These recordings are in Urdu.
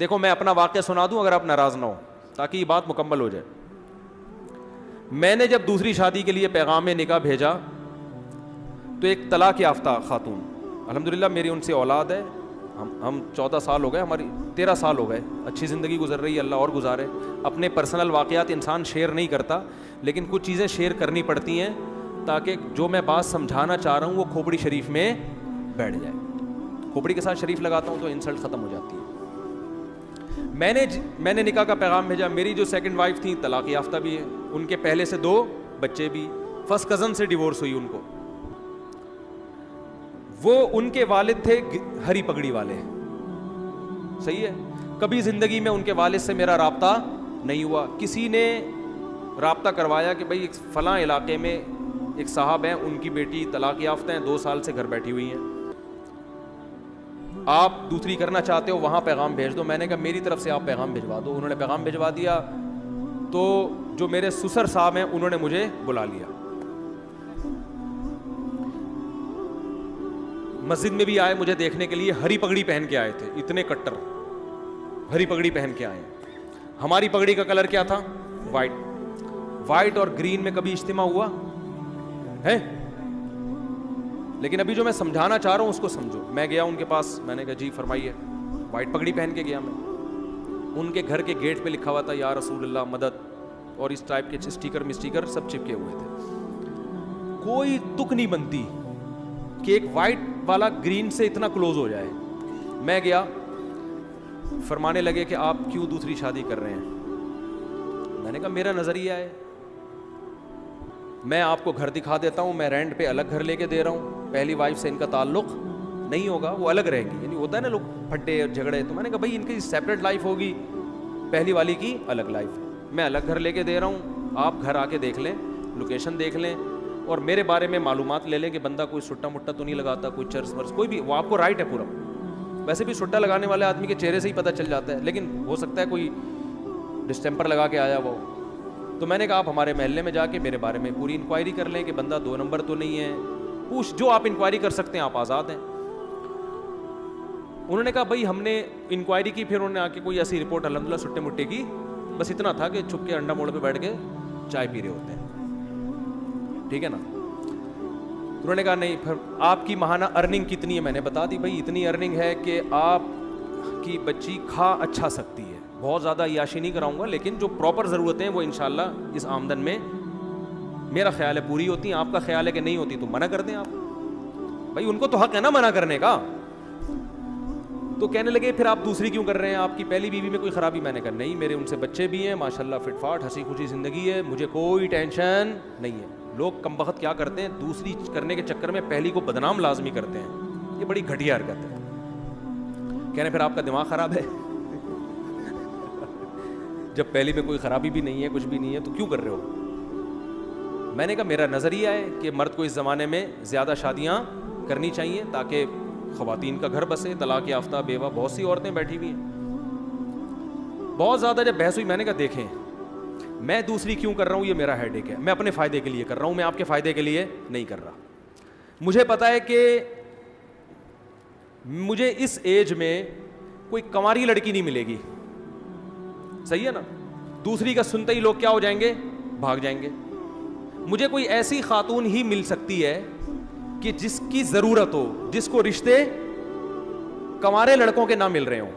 دیکھو میں اپنا واقعہ سنا دوں اگر آپ ناراض نہ ہو تاکہ یہ بات مکمل ہو جائے. میں نے جب دوسری شادی کے لیے پیغام نکاح بھیجا تو ایک طلاق یافتہ خاتون, الحمدللہ میری ان سے اولاد ہے, ہم 14 سال ہو گئے, ہماری 13 سال ہو گئے, اچھی زندگی گزر رہی ہے, اللہ اور گزارے. اپنے پرسنل واقعات انسان شیئر نہیں کرتا, لیکن کچھ چیزیں شیئر کرنی پڑتی ہیں تاکہ جو میں بات سمجھانا چاہ رہا ہوں وہ کھوپڑی شریف میں بیٹھ جائے. کھوپڑی کے ساتھ شریف لگاتا ہوں تو انسلٹ ختم ہو جاتی ہے. میں نے نکاح کا پیغام بھیجا. میری جو سیکنڈ وائف تھیں طلاق یافتہ بھی ہے, ان کے پہلے سے 2 بچے بھی, فرسٹ کزن سے ڈیورس ہوئی ان کو. وہ ان کے والد تھے ہری پگڑی والے, صحیح ہے. کبھی زندگی میں ان کے والد سے میرا رابطہ نہیں ہوا. کسی نے رابطہ کروایا کہ بھائی فلاں علاقے میں ایک صاحب ہیں, ان کی بیٹی طلاق یافتہ ہیں, 2 سال سے گھر بیٹھی ہوئی ہیں, آپ دوسری کرنا چاہتے ہو وہاں پیغام بھیج دو. میں نے کہا میری طرف سے آپ پیغام بھجوا دو. انہوں نے پیغام بھجوا دیا تو جو میرے سسر صاحب ہیں انہوں نے مجھے بلا لیا. مسجد میں بھی آئے مجھے دیکھنے کے لیے, ہری پگڑی پہن کے آئے تھے, اتنے کٹر ہری پگڑی پہن کے آئے. ہماری پگڑی کا کلر کیا تھا؟ وائٹ اور گرین میں کبھی اجتماع ہوا ہے؟ لیکن ابھی جو میں سمجھانا چاہ رہا ہوں اس کو سمجھو. میں گیا ان کے پاس, میں نے کہا جی فرمائیے. وائٹ پگڑی پہن کے گیا میں. ان کے گھر کے گیٹ پہ لکھا ہوا تھا یا رسول اللہ مدد, اور اس ٹائپ کے اسٹیکر سب چپکے ہوئے تھے. کوئی تک نہیں بنتی کہ ایک وائٹ والا گرین سے اتنا کلوز ہو جائے. میں گیا, فرمانے لگے کہ آپ کیوں دوسری شادی کر رہے ہیں؟ میں نے کہا میرا نظریہ ہے, میں آپ کو گھر دکھا دیتا ہوں, میں رینٹ پہ الگ گھر لے کے دے رہا ہوں, پہلی وائف سے ان کا تعلق نہیں ہوگا, وہ الگ رہے گی. یعنی ہوتا ہے نا لوگ پھٹے اور جھگڑے, تو میں نے کہا بھائی ان کی سیپریٹ لائف ہوگی, پہلی والی کی الگ لائف ہے. میں الگ گھر لے کے دے رہا ہوں, آپ گھر آ کے دیکھ لیں, لوکیشن دیکھ لیں, اور میرے بارے میں معلومات لے لیں کہ بندہ کوئی سٹا مٹا تو نہیں لگاتا, کوئی چرس ورس کوئی بھی, وہ آپ کو رائٹ ہے پورا. ویسے بھی سٹا لگانے والے آدمی کے چہرے سے ہی پتہ چل جاتا ہے, لیکن ہو سکتا ہے کوئی ڈسٹمپر لگا کے آیا وہ. تو میں نے کہا آپ ہمارے محلے میں جا کے میرے بارے میں پوری انکوائری کر لیں کہ بندہ 2 نمبر تو نہیں ہے, پوچھ جو آپ انکوائری کر سکتے ہیں, آپ آزاد ہیں. انہوں نے کہا بھائی ہم نے انکوائری کی, پھر انہوں نے آ کے کوئی ایسی رپورٹ الحمدللہ سٹے مٹے کی, بس اتنا تھا کہ چھپ کے انڈا موڑ پہ بیٹھ کے چائے پی رہے ہوتے ہیں, ٹھیک ہے نا. انہوں نے کہا نہیں, پھر آپ کی ماہانہ ارننگ کتنی ہے؟ میں نے بتا دی بھائی اتنی ارننگ ہے کہ آپ کی بچی کھا اچھا سکتی ہے, بہت زیادہ عیاشی نہیں کراؤں گا, لیکن جو پراپر ضرورتیں ہیں وہ انشاءاللہ اس آمدن میں میرا خیال ہے پوری ہوتی ہیں. آپ کا خیال ہے کہ نہیں ہوتی تو منع کر دیں آپ, بھائی ان کو تو حق ہے نا منع کرنے کا. تو کہنے لگے پھر آپ دوسری کیوں کر رہے ہیں, آپ کی پہلی بیوی میں کوئی خرابی؟ میں نے کہا نہیں, میرے ان سے بچے بھی ہیں ماشاءاللہ, فٹ فاٹ ہنسی خوشی زندگی ہے, مجھے کوئی ٹینشن نہیں ہے. لوگ کم بخت کیا کرتے ہیں, دوسری کرنے کے چکر میں پہلی کو بدنام لازمی کرتے ہیں, یہ بڑی گھٹیا حرکت ہے. کہنے پھر آپ کا دماغ خراب ہے, جب پہلی میں کوئی خرابی بھی نہیں ہے, کچھ بھی نہیں ہے, تو کیوں کر رہے ہو؟ میں نے کہا میرا نظریہ ہے کہ مرد کو اس زمانے میں زیادہ شادیاں کرنی چاہیے تاکہ خواتین کا گھر بسے. طلاق یافتہ بیوہ بہت سی عورتیں بیٹھی ہوئی ہیں. بہت زیادہ جب بحث ہوئی, میں نے کہا دیکھیں میں دوسری کیوں کر رہا ہوں, یہ میرا ہیڈ ایک ہے, میں اپنے فائدے کے لیے کر رہا ہوں, میں آپ کے فائدے کے لیے نہیں کر رہا. مجھے پتا ہے کہ مجھے اس ایج میں کوئی کنواری لڑکی نہیں ملے گی, صحیح ہے نا. دوسری کا سنتے ہی لوگ کیا ہو جائیں گے, بھاگ جائیں گے. مجھے کوئی ایسی خاتون ہی مل سکتی ہے کہ جس کی ضرورت ہو, جس کو رشتے کنوارے لڑکوں کے نہ مل رہے ہوں.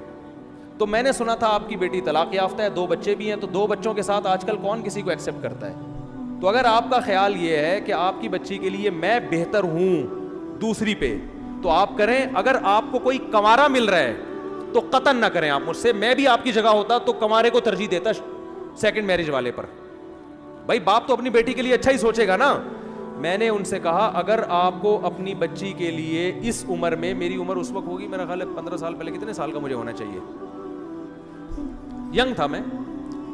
تو میں نے سنا تھا آپ کی بیٹی طلاق یافتہ ہے, 2 بچے بھی ہیں, تو 2 بچوں کے ساتھ آج کل کون کسی کو ایکسیپٹ کرتا ہے. تو اگر آپ کا خیال یہ ہے کہ آپ کی بچی کے لیے میں بہتر ہوں دوسری پہ, تو آپ کریں. اگر آپ کو کوئی کنوارا مل رہا ہے تو قطعاً نہ کریں آپ مجھ سے. میں بھی آپ کی جگہ ہوتا تو کنوارے کو ترجیح دیتا سیکنڈ میرج والے پر. بھائی باپ تو اپنی بیٹی کے لیے اچھا ہی سوچے گا نا. میں نے ان سے کہا اگر آپ کو اپنی بچی کے لیے اس عمر میں, میری عمر اس وقت ہوگی میرا خیال ہے 15 سال پہلے, کتنے سال کا مجھے ہونا چاہیے, ینگ تھا میں,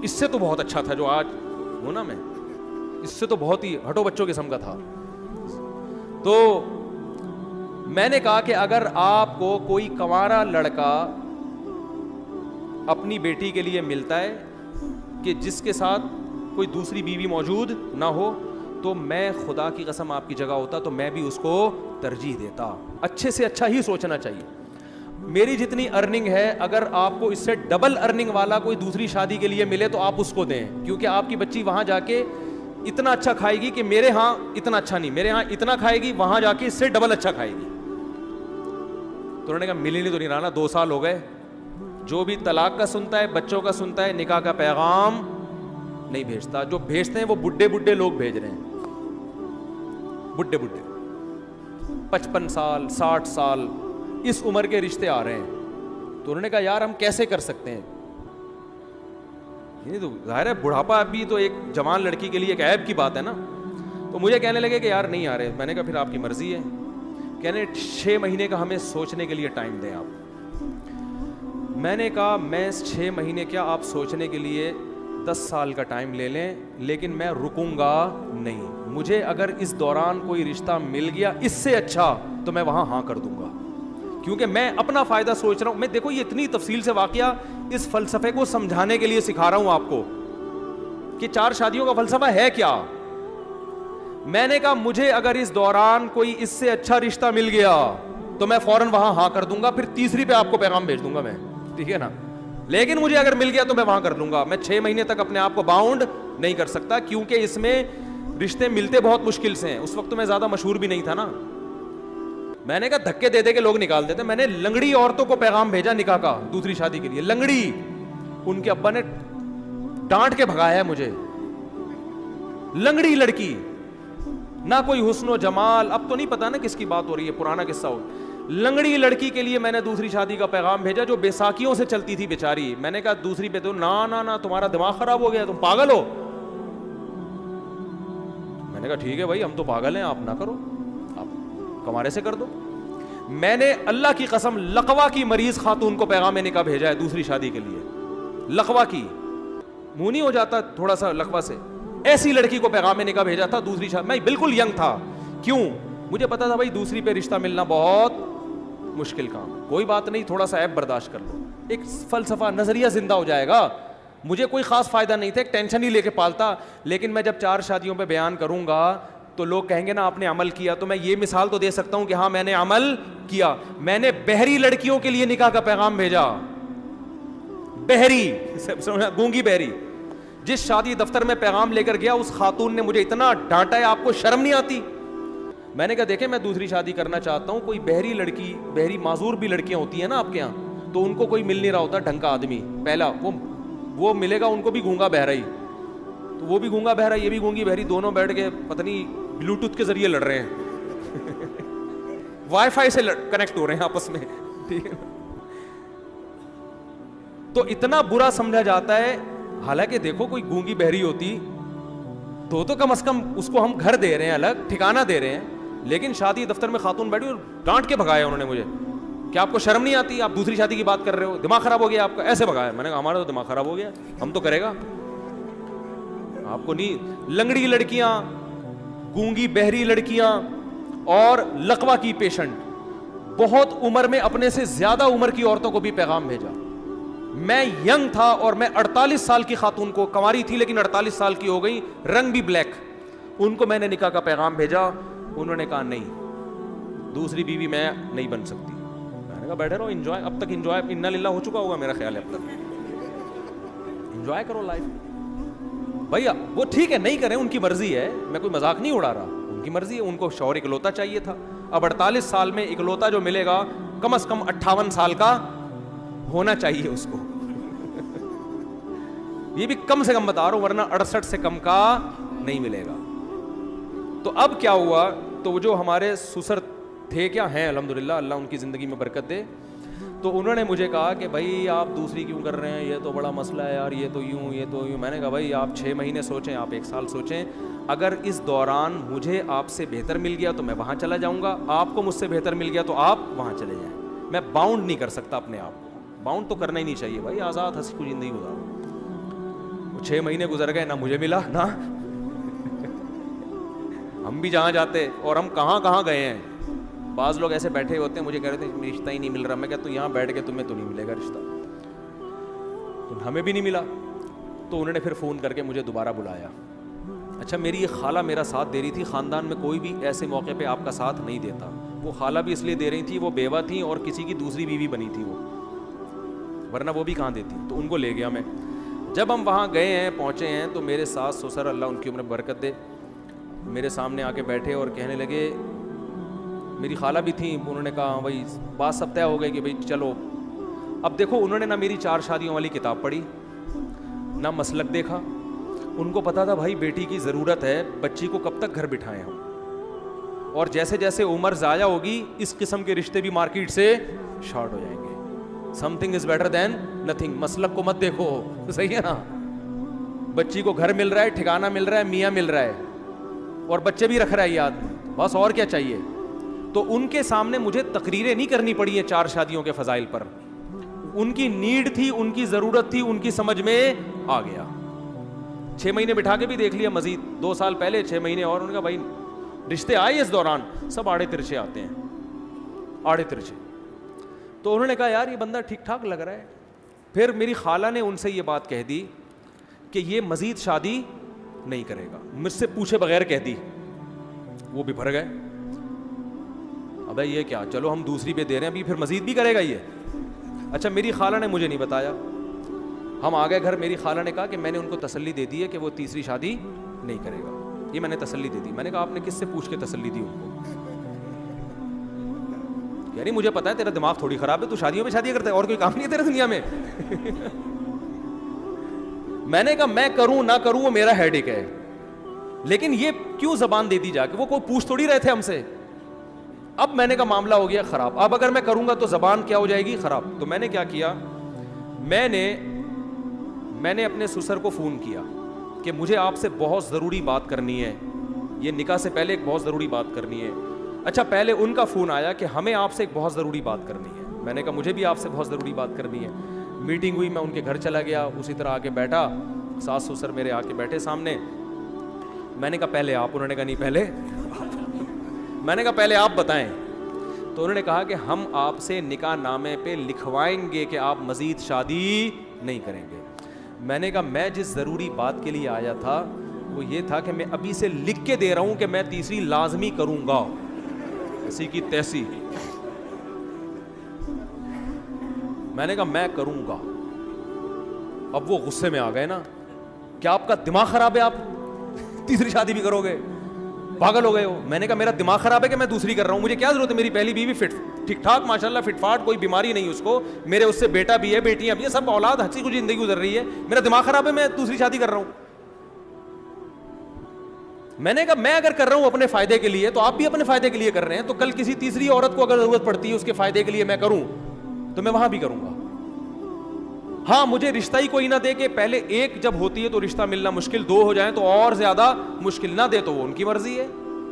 اس سے تو بہت اچھا تھا جو آج ہوں نا میں, اس سے تو بہت ہی ہٹو بچوں قسم کا تھا. تو میں نے کہا کہ اگر آپ کو کوئی کنوارا لڑکا اپنی بیٹی کے لیے ملتا ہے کہ جس کے ساتھ کوئی دوسری بیوی موجود نہ ہو, تو میں خدا کی قسم آپ کی جگہ ہوتا تو میں بھی اس کو ترجیح دیتا. اچھے سے اچھا ہی سوچنا چاہیے. میری جتنی ارننگ ہے اگر آپ کو اس سے ڈبل ارننگ والا کوئی دوسری شادی کے لیے ملے تو آپ اس کو دیں, کیونکہ آپ کی بچی وہاں جا کے اتنا اچھا کھائے گی کہ میرے ہاں اتنا اچھا نہیں, میرے ہاں اتنا کھائے گی, وہاں جا کے اس سے ڈبل اچھا کھائے گی. تو انہوں نے کہا ملی نہیں تو نہیں رہا, 2 سال ہو گئے. جو بھی طلاق کا سنتا ہے, بچوں کا سنتا ہے, نکاح کا پیغام نہیں بھیجتا. جو بھیجتے ہیں وہ بڈھے لوگ بھیج رہے ہیں, بڈھے 55 سال 60 سال اس عمر کے رشتے آ رہے ہیں. تو انہوں نے کہا یار ہم کیسے کر سکتے ہیں, تو ظاہر ہے بڑھاپا بھی تو ایک جوان لڑکی کے لیے ایک عیب کی بات ہے نا. تو مجھے کہنے لگے کہ یار نہیں آ رہے. میں نے کہا پھر آپ کی مرضی ہے. کہنے 6 مہینے کا ہمیں سوچنے کے لیے ٹائم دیں آپ. میں نے کہا میں 6 مہینے کیا, آپ سوچنے کے لیے 10 سال کا ٹائم لے لیں, لیکن میں رکوں گا نہیں. مجھے اگر اس دوران کوئی رشتہ مل گیا اس سے اچھا تو میں وہاں ہاں کر دوں گا, کیونکہ میں اپنا فائدہ سوچ رہا ہوں. میں دیکھو یہ اتنی تفصیل سے واقعہ اس فلسفے کو سمجھانے کے لیے سکھا رہا ہوں آپ کو کہ 4 شادیوں کا فلسفہ ہے کیا. میں نے کہا مجھے اگر اس دوران کوئی اس سے اچھا رشتہ مل گیا تو میں فوراً وہاں ہاں کر دوں گا, پھر تیسری پہ آپ کو پیغام بھیج دوں گا میں, ٹھیک ہے نا. لیکن مجھے اگر مل گیا تو میں وہاں کر لوں گا. میں 6 مہینے تک اپنے آپ کو باؤنڈ نہیں کر سکتا, کیونکہ اس میں رشتے ملتے بہت مشکل سے ہیں. اس وقت تو میں زیادہ مشہور بھی نہیں تھا نا. میں نے کہا دھکے دے دے کے لوگ نکال دیتے. میں نے لنگڑی عورتوں کو پیغام بھیجا نکاح کا دوسری شادی کے لیے, لنگڑی. ان کے ابا نے ڈانٹ کے بھگایا ہے مجھے. لنگڑی لڑکی, نہ کوئی حسن و جمال, اب تو نہیں پتا نا کس کی بات ہو رہی ہے, پرانا قصہ ہو. لنگڑی لڑکی کے لیے میں نے دوسری شادی کا پیغام بھیجا جو بیساکھیوں سے چلتی تھی بیچاری. میں نے کہا دوسری پہ تو نا تمہارا دماغ خراب ہو گیا, تم پاگل ہو. میں نے کہا ٹھیک ہے بھائی ہم تو پاگل ہیں, آپ نہ کرو, آپ کمارے سے کر دو. میں نے اللہ کی قسم لقوا کی مریض خاتون کو پیغام نکاح بھیجا ہے دوسری شادی کے لیے. لقوا کی, منہ نہیں ہو جاتا تھوڑا سا لقوا سے, ایسی لڑکی کو پیغام نکاح بھیجا تھا دوسری شادی. میں بالکل ینگ تھا, کیوں, مجھے پتا تھا بھائی دوسری پہ رشتہ ملنا بہت مشکل کام. کوئی بات نہیں, تھوڑا سا عیب برداشت کر لو, ایک فلسفہ نظریہ زندہ ہو جائے گا. مجھے کوئی خاص فائدہ نہیں تھا, ایک ٹینشن ہی لے کے پالتا. لیکن میں جب 4 شادیوں پہ بیان کروں گا تو لوگ کہیں گے نا آپ نے عمل کیا. تو میں یہ مثال تو دے سکتا ہوں کہ ہاں میں نے عمل کیا. میں نے بہری لڑکیوں کے لیے نکاح کا پیغام بھیجا. بہری, گونگی بہری. جس شادی دفتر میں پیغام لے کر گیا اس خاتون نے مجھے اتنا ڈانٹا ہے, آپ کو شرم نہیں آتی. میں نے کہا دیکھیں میں دوسری شادی کرنا چاہتا ہوں, کوئی بہری لڑکی, بہری معذور بھی لڑکیاں ہوتی ہیں نا آپ کے یہاں, تو ان کو کوئی مل نہیں رہا ہوتا ڈھنگ کا آدمی. پہلا وہ ملے گا ان کو بھی گونگا بہرا ہی, تو وہ بھی گونگا بہرا, یہ بھی گونگی بہری, دونوں بیٹھ کے پتہ نہیں بلوٹوتھ کے ذریعے لڑ رہے ہیں, وائی فائی سے کنیکٹ ہو رہے ہیں آپس میں, ٹھیک ہے. تو اتنا برا سمجھا جاتا ہے. حالانکہ دیکھو کوئی گونگی بہری ہوتی تو کم از کم اس کو ہم گھر دے رہے ہیں, الگ ٹھکانہ دے رہے ہیں. لیکن شادی دفتر میں خاتون بیٹھی اور ڈانٹ کے بھگایا انہوں نے مجھے کہ آپ کو شرم نہیں آتی, آپ دوسری شادی کی بات کر رہے ہو, دماغ خراب ہو گیا آپ کا, ایسے بھگایا. میں نے کہا ہمارا تو دماغ خراب ہو گیا, ہم تو کرے گا, آپ کو نہیں. لنگڑی لڑکیاں, گونگی بہری لڑکیاں اور لقوا کی پیشنٹ, بہت عمر میں اپنے سے زیادہ عمر کی عورتوں کو بھی پیغام بھیجا. میں ینگ تھا اور میں 48 سال کی خاتون کو, کنواری تھی لیکن 48 سال کی ہو گئی, رنگ بھی بلیک, ان کو میں نے نکاح کا پیغام بھیجا. انہوں نے کہا نہیں, دوسری بیوی میں نہیں بن سکتی. میں نے کہا بیٹھے رہو, انجوائے, اب تک انجوائے انا للہ ہو چکا ہوگا میرا خیال ہے, اب تک انجوائے کرو لائف. بھیا وہ ٹھیک ہے نہیں کریں, ان کی مرضی ہے, میں کوئی مذاق نہیں اڑا رہا, ان کی مرضی ہے. ان کو شوہر اکلوتا چاہیے تھا. اب 48 سال میں اکلوتا جو ملے گا کم از کم 58 سال کا ہونا چاہیے اس کو. یہ بھی کم سے کم بتا رہا ہوں, ورنہ 68 سے کم کا نہیں ملے گا. تو اب کیا ہوا, تو وہ جو ہمارے سسر تھے, کیا ہیں الحمدللہ, اللہ ان کی زندگی میں برکت دے, تو انہوں نے مجھے کہا کہ بھائی آپ دوسری کیوں کر رہے ہیں, یہ تو بڑا مسئلہ ہے یار, یہ تو یوں یہ تو یوں. میں نے کہا بھائی آپ 6 مہینے سوچیں, آپ 1 سال سوچیں, اگر اس دوران مجھے آپ سے بہتر مل گیا تو میں وہاں چلا جاؤں گا, آپ کو مجھ سے بہتر مل گیا تو آپ وہاں چلے جائیں. میں باؤنڈ نہیں کر سکتا اپنے آپ کو, باؤنڈ تو کرنا ہی نہیں چاہیے بھائی, آزاد ہنسی کو زندگی گزارو. 6 مہینے گزر گئے, نہ مجھے ملا نہ ہم بھی جہاں جاتے, اور ہم کہاں کہاں گئے ہیں. بعض لوگ ایسے بیٹھے ہوتے ہیں, مجھے کہہ رہے تھے رشتہ ہی نہیں مل رہا. میں کہتا ہوں یہاں بیٹھ کے تمہیں تو نہیں ملے گا رشتہ, تو ہمیں بھی نہیں ملا. تو انہوں نے پھر فون کر کے مجھے دوبارہ بلایا. اچھا میری یہ خالہ میرا ساتھ دے رہی تھی, خاندان میں کوئی بھی ایسے موقع پہ آپ کا ساتھ نہیں دیتا, وہ خالہ بھی اس لیے دے رہی تھی, وہ بیوہ تھیں اور کسی کی دوسری بیوی بنی تھی وہ, ورنہ وہ بھی کہاں دیتی, تو ان کو لے گیا میں. جب ہم وہاں گئے ہیں, پہنچے ہیں, تو میرے ساس سسر, اللہ ان کی عمر برکت دے, میرے سامنے آ کے بیٹھے اور کہنے لگے, میری خالہ بھی تھیں, انہوں نے کہا بھائی بات سب طے ہو گئی کہ بھائی چلو. اب دیکھو انہوں نے نہ میری 4 شادیوں والی کتاب پڑھی, نہ مسلک دیکھا, ان کو پتا تھا بھائی بیٹی کی ضرورت ہے, بچی کو کب تک گھر بٹھائیں ہم, اور جیسے جیسے عمر ضائع ہوگی اس قسم کے رشتے بھی مارکیٹ سے شارٹ ہو جائیں گے. Some thing is better than nothing. مسلک کو مت دیکھو, صحیح ہے نا, بچی کو گھر مل رہا ہے, ٹھکانہ مل رہا ہے, میاں مل رہا ہے, اور بچے بھی رکھ رہا ہے یاد, بس اور کیا چاہیے. تو ان کے سامنے مجھے تقریریں نہیں کرنی پڑی ہیں 4 شادیوں کے فضائل پر, ان کی نیڈ تھی, ان کی ضرورت تھی, ان کی سمجھ میں آ گیا. 6 مہینے بٹھا کے بھی دیکھ لیا مزید, 2 سال پہلے 6 مہینے اور, ان کا بھائی رشتے آئے اس دوران سب آڑے ترچے آتے ہیں, آڑے ترچے. تو انہوں نے کہا یار یہ بندہ ٹھیک ٹھاک لگ رہا ہے. پھر میری خالہ نے ان سے یہ بات کہہ دی کہ یہ مزید شادی نہیں کرے گا, مجھ سے پوچھے بغیر کہہ دی. وہ بھی بھر گئے, ابے یہ کیا, چلو ہم دوسری پہ دے رہے ہیں, ابھی پھر مزید بھی کرے گا یہ. اچھا میری خالہ نے مجھے نہیں بتایا, ہم آ گئے گھر, میری خالہ نے کہا کہ میں نے ان کو تسلی دے دی ہے کہ وہ تیسری شادی نہیں کرے گا, یہ میں نے تسلی دے دی. میں نے کہا آپ نے کس سے پوچھ کے تسلی دی ان کو؟ یعنی مجھے پتا ہے تیرا دماغ تھوڑی خراب ہے, تو شادیوں میں شادی کرتا ہے, اور کوئی کام نہیں ہے تیرے دنیا میں. میں نے کہا میں کروں نہ کروں وہ میرا ہیڈیک ہے, لیکن یہ کیوں زبان دے دی جا کے, وہ کوئی پوچھ تھوڑی رہے تھے ہم سے. اب میں نے کہا معاملہ ہو گیا خراب, اب اگر میں کروں گا تو زبان کیا ہو جائے گی خراب. تو میں نے کیا کیا, میں نے اپنے سسر کو فون کیا کہ مجھے آپ سے بہت ضروری بات کرنی ہے, یہ نکاح سے پہلے ایک بہت ضروری بات کرنی ہے. اچھا پہلے ان کا فون آیا کہ ہمیں آپ سے ایک بہت ضروری بات کرنی ہے. میں نے کہا مجھے بھی آپ سے بہت ضروری بات کرنی ہے. میٹنگ ہوئی, میں ان کے گھر چلا گیا, اسی طرح آ کے بیٹھا, ساس سسر میرے آ کے بیٹھے سامنے. میں نے کہا پہلے آپ, انہوں نے کہا نہیں پہلے میں نے کہا پہلے آپ بتائیں. تو انہوں نے کہا کہ ہم آپ سے نکاح نامے پہ لکھوائیں گے کہ آپ مزید شادی نہیں کریں گے. میں نے کہا میں جس ضروری بات کے لیے آیا تھا وہ یہ تھا کہ میں ابھی سے لکھ کے دے رہا ہوں کہ میں تیسری لازمی کروں گا, ایسی کی تیسی. میں نے کہا میں کروں گا. اب وہ غصے میں آ گئے نا, کیا آپ کا دماغ خراب ہے, آپ تیسری شادی بھی کرو گے, پاگل ہو گئے ہو. میں نے کہا میرا دماغ خراب ہے کہ میں دوسری کر رہا ہوں, مجھے کیا ضرورت ہے, میری پہلی بیوی فٹ ٹھیک ٹھاک ماشاءاللہ فٹ فاٹ, کوئی بیماری نہیں اس کو, میرے اس سے بیٹا بھی ہے, بیٹیاں بھی ہیں, سب اولاد ہنسی خوشی زندگی گزر رہی ہے. میرا دماغ خراب ہے, میں دوسری شادی کر رہا ہوں. میں نے کہا میں اگر کر رہا ہوں اپنے فائدے کے لیے تو آپ بھی اپنے فائدے کے لیے کر رہے ہیں, تو کل کسی تیسری عورت کو اگر ضرورت پڑتی ہے اس کے فائدے کے لیے میں کروں تو میں وہاں بھی کروں گا. ہاں مجھے رشتہ ہی کوئی نہ دے کہ پہلے ایک جب ہوتی ہے تو رشتہ ملنا مشکل, 2 ہو جائیں تو اور زیادہ مشکل, نہ دے تو وہ ان کی مرضی ہے,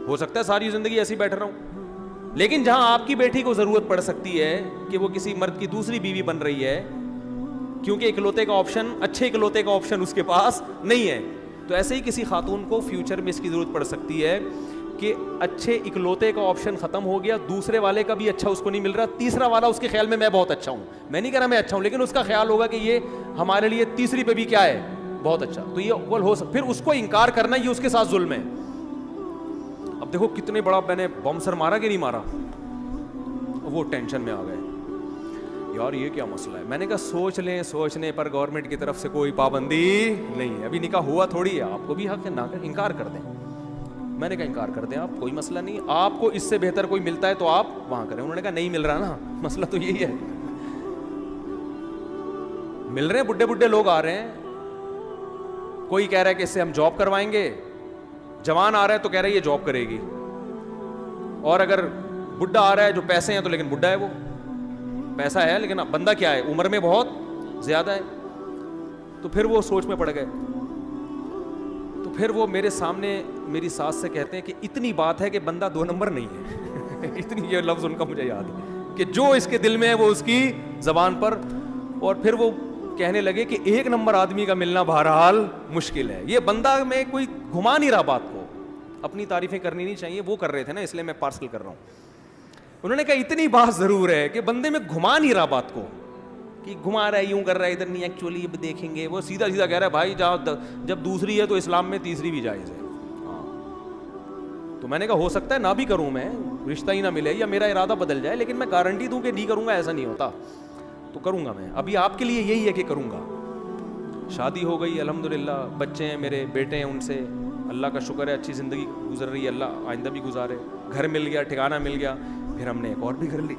ہو سکتا ہے ساری زندگی ایسی بیٹھ رہا ہوں. لیکن جہاں آپ کی بیٹی کو ضرورت پڑ سکتی ہے کہ وہ کسی مرد کی دوسری بیوی بن رہی ہے, کیونکہ اکلوتے کا آپشن, اچھے اکلوتے کا آپشن اس کے پاس نہیں ہے, تو ایسے ہی کسی خاتون کو فیوچر میں اس کی ضرورت پڑ سکتی ہے کہ اچھے اکلوتے کا آپشن ختم ہو گیا, دوسرے والے کا بھی اچھا اس کو نہیں مل رہا, تیسرا والا اس کے خیال میں بہت اچھا ہوں. میں نہیں کہہ رہا میں اچھا ہوں, لیکن اس کا خیال ہوگا کہ یہ ہمارے لیے تیسری پہ بھی کیا ہے, بہت اچھا. تو یہ اول ہو سکتا, پھر اس کو انکار کرنا یہ اس کے ساتھ ظلم ہے. اب دیکھو کتنے بڑا میں نے بم سر مارا کہ نہیں مارا, وہ ٹینشن میں آ گئے یار یہ کیا مسئلہ ہے. میں نے کہا سوچ لیں, سوچنے پر گورنمنٹ کی طرف سے کوئی پابندی نہیں ہے, ابھی نکاح ہوا تھوڑی ہے, آپ کو بھی حق ہے نہ انکار کر دیں. میں نے کہا انکار کر دیں آپ, کوئی مسئلہ نہیں, آپ کو اس سے بہتر کوئی ملتا ہے تو آپ وہاں کریں. انہوں نے کہا نہیں مل رہا نا, مسئلہ تو یہی ہے, مل رہے ہیں بڈھے بڈھے لوگ آ رہے ہیں, کوئی کہہ رہا ہے کہ اس سے ہم جاب کروائیں گے, جوان آ رہا ہے تو کہہ رہا ہے یہ جاب کرے گی, اور اگر بڈھا آ رہا ہے جو پیسے ہیں تو لیکن بڈھا ہے, وہ پیسہ ہے لیکن بندہ کیا ہے, عمر میں بہت زیادہ ہے. تو پھر وہ سوچ میں پڑ گئے. تو پھر وہ میرے سامنے میری ساس سے کہتے ہیں کہ اتنی بات ہے کہ بندہ 2 نمبر نہیں ہے. اتنی, یہ لفظ ان کا مجھے یاد ہے کہ جو اس کے دل میں ہے وہ اس کی زبان پر. اور پھر وہ کہنے لگے کہ 1 نمبر آدمی کا ملنا بہرحال مشکل ہے. یہ بندہ میں کوئی گھما نہیں رہا بات کو, اپنی تعریفیں کرنی نہیں چاہیے, وہ کر رہے تھے نا اس لیے میں پارسل کر رہا ہوں. انہوں نے کہا اتنی بات ضرور ہے کہ بندے میں گھما نہیں رہا بات کو, کہ گھما رہا ہے, یوں کر رہا ہے, ادھر نہیں, ایکچولی دیکھیں گے. وہ سیدھا سیدھا کہہ رہا ہے بھائی جب دوسری ہے تو اسلام میں تیسری بھی جائز ہے. تو میں نے کہا ہو سکتا ہے نہ بھی کروں میں, رشتہ ہی نہ ملے یا میرا ارادہ بدل جائے, لیکن میں گارنٹی دوں کہ نہیں کروں گا ایسا نہیں ہوتا, تو کروں گا میں. ابھی آپ کے لیے یہی ہے کہ کروں گا. شادی ہو گئی الحمدللہ, بچے ہیں میرے, بیٹے ہیں, ان سے اللہ کا شکر ہے اچھی زندگی گزر رہی ہے, اللہ آئندہ بھی گزارے. گھر مل گیا, ٹھکانہ مل گیا, پھر ہم نے ایک اور بھی گھر لی.